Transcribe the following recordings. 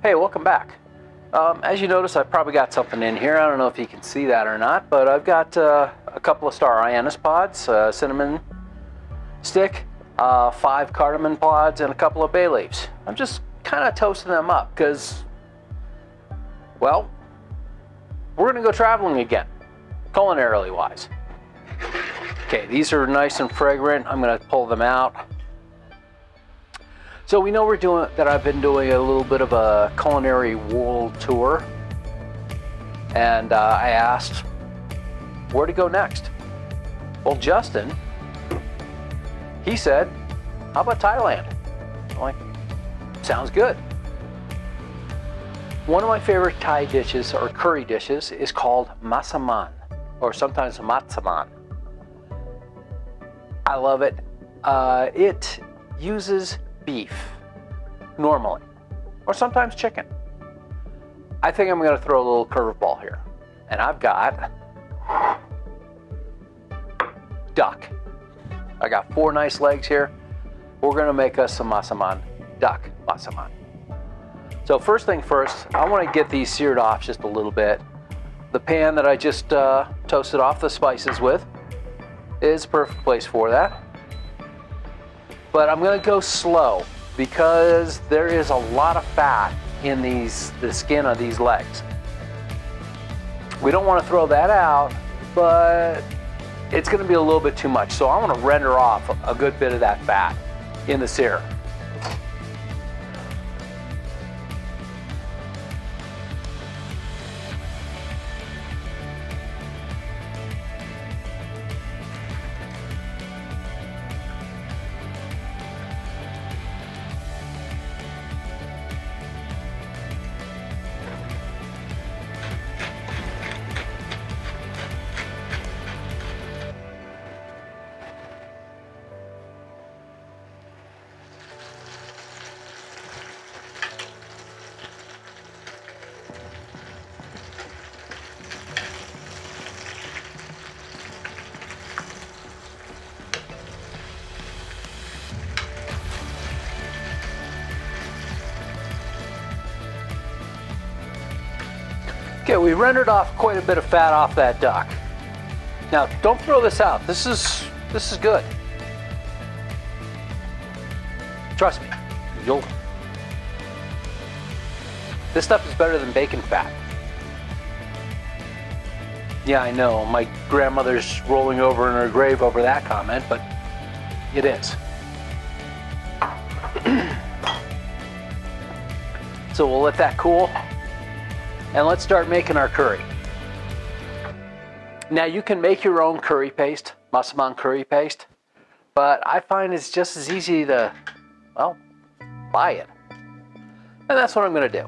Hey, welcome back. As you notice, I've probably got something in here. I don't know if you can see that or not, but I've got a couple of Star Anise pods, cinnamon stick, 5 cardamom pods, and a couple of bay leaves. I'm just kind of toasting them up because, well, we're going to go traveling again, culinarily wise. Okay, these are nice and fragrant. I'm going to pull them out. So we know I've been doing a little bit of a culinary world tour, and I asked where to go next. Well, Justin, he said, how about Thailand? I'm like, sounds good. One of my favorite Thai dishes, or curry dishes, is called Massaman, or sometimes Massaman. I love it. It uses beef, normally, or sometimes chicken. I think I'm going to throw a little curveball here, and I've got duck. I got 4 nice legs here. We're going to make us some massaman, duck massaman. So first thing first, I want to get these seared off just a little bit. The pan that I just toasted off the spices with is a perfect place for that. But I'm going to go slow because there is a lot of fat in the skin of these legs. We don't want to throw that out, but it's going to be a little bit too much. So I want to render off a good bit of that fat in the sear. Okay, we rendered off quite a bit of fat off that duck. Now, don't throw this out. This is good. Trust me, this stuff is better than bacon fat. Yeah, I know, my grandmother's rolling over in her grave over that comment, but it is. So we'll let that cool. And let's start making our curry. Now you can make your own curry paste, Massaman curry paste, but I find it's just as easy to, well, buy it. And that's what I'm going to do.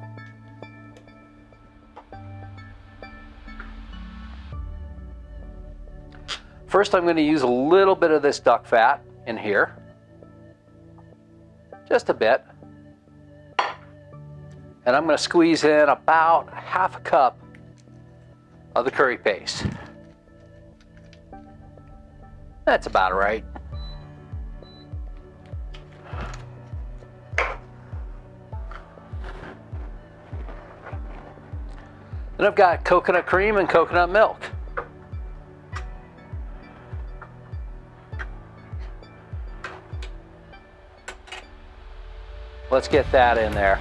First, I'm going to use a little bit of this duck fat in here. Just a bit. And I'm going to squeeze in about half a cup of the curry paste. That's about right. Then I've got coconut cream and coconut milk. Let's get that in there.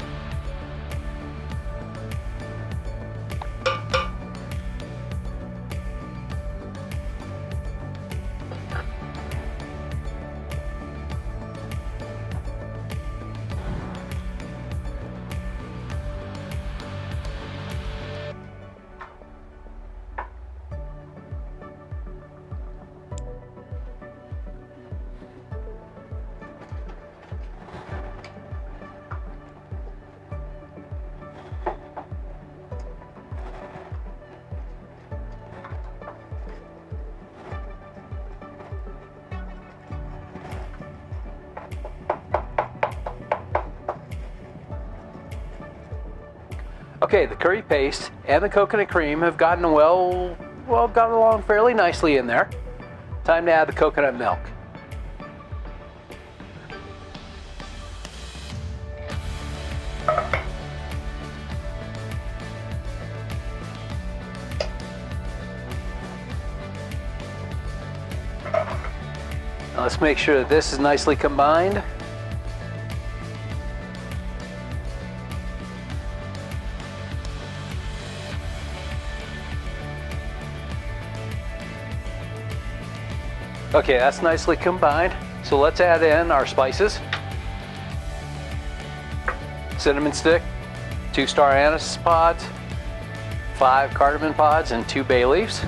Okay, the curry paste and the coconut cream have gotten gotten along fairly nicely in there. Time to add the coconut milk. Let's make sure that this is nicely combined. Okay, that's nicely combined. So let's add in our spices. Cinnamon stick, 2 Star Anise pods, 5 cardamom pods, and 2 bay leaves.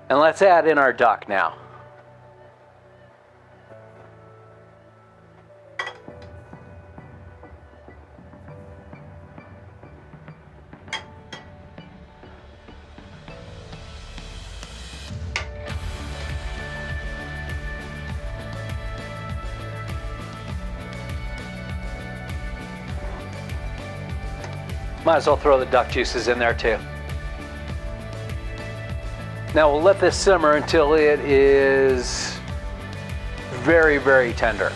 And let's add in our duck now. Might as well throw the duck juices in there too. Now we'll let this simmer until it is very, very tender.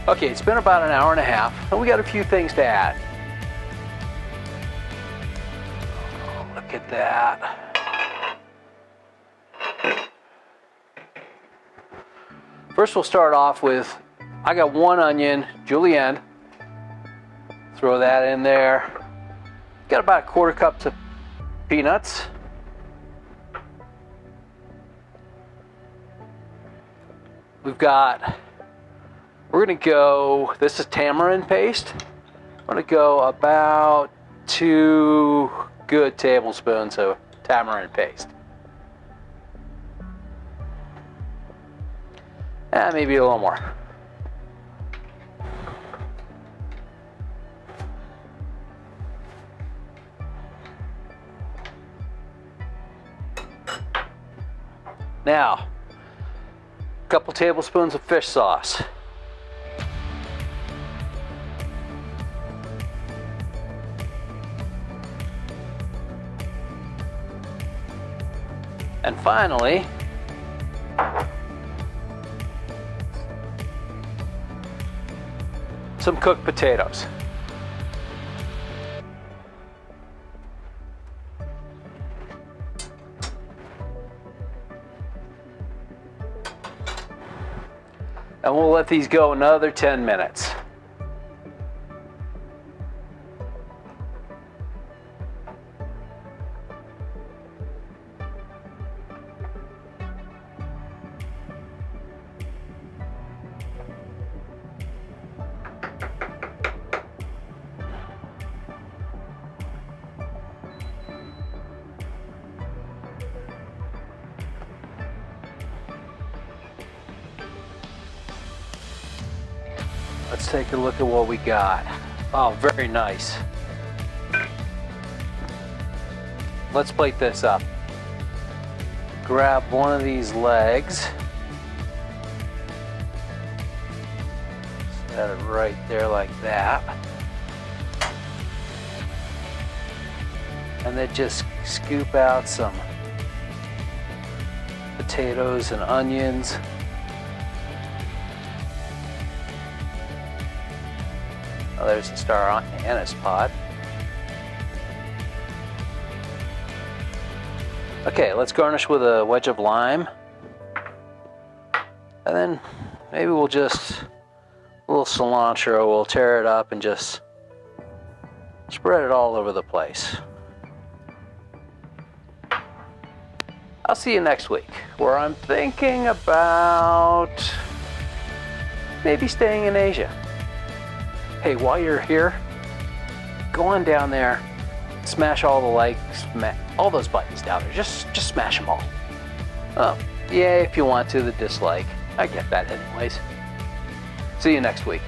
Okay, it's been about an hour and a half, and we got a few things to add. Oh, look at that. First, we'll start off with, I got 1 onion julienned. Throw that in there. Got about 1/4 cup of peanuts. We're gonna go, this is tamarind paste. I'm gonna go about 2 good tablespoons of tamarind paste. Maybe a little more. Now, a couple tablespoons of fish sauce. And finally, some cooked potatoes. And we'll let these go another 10 minutes. Let's take a look at what we got. Oh, very nice. Let's plate this up. Grab one of these legs. Set it right there like that. And then just scoop out some potatoes and onions. Oh, there's the Star Anise pod. Okay, let's garnish with a wedge of lime. And then maybe we'll just, a little cilantro, we'll tear it up and just spread it all over the place. I'll see you next week, where I'm thinking about maybe staying in Asia. Hey, while you're here, go on down there, smash all the likes, all those buttons down there. Just smash them all. Oh, yeah, if you want to, the dislike. I get that anyways. See you next week.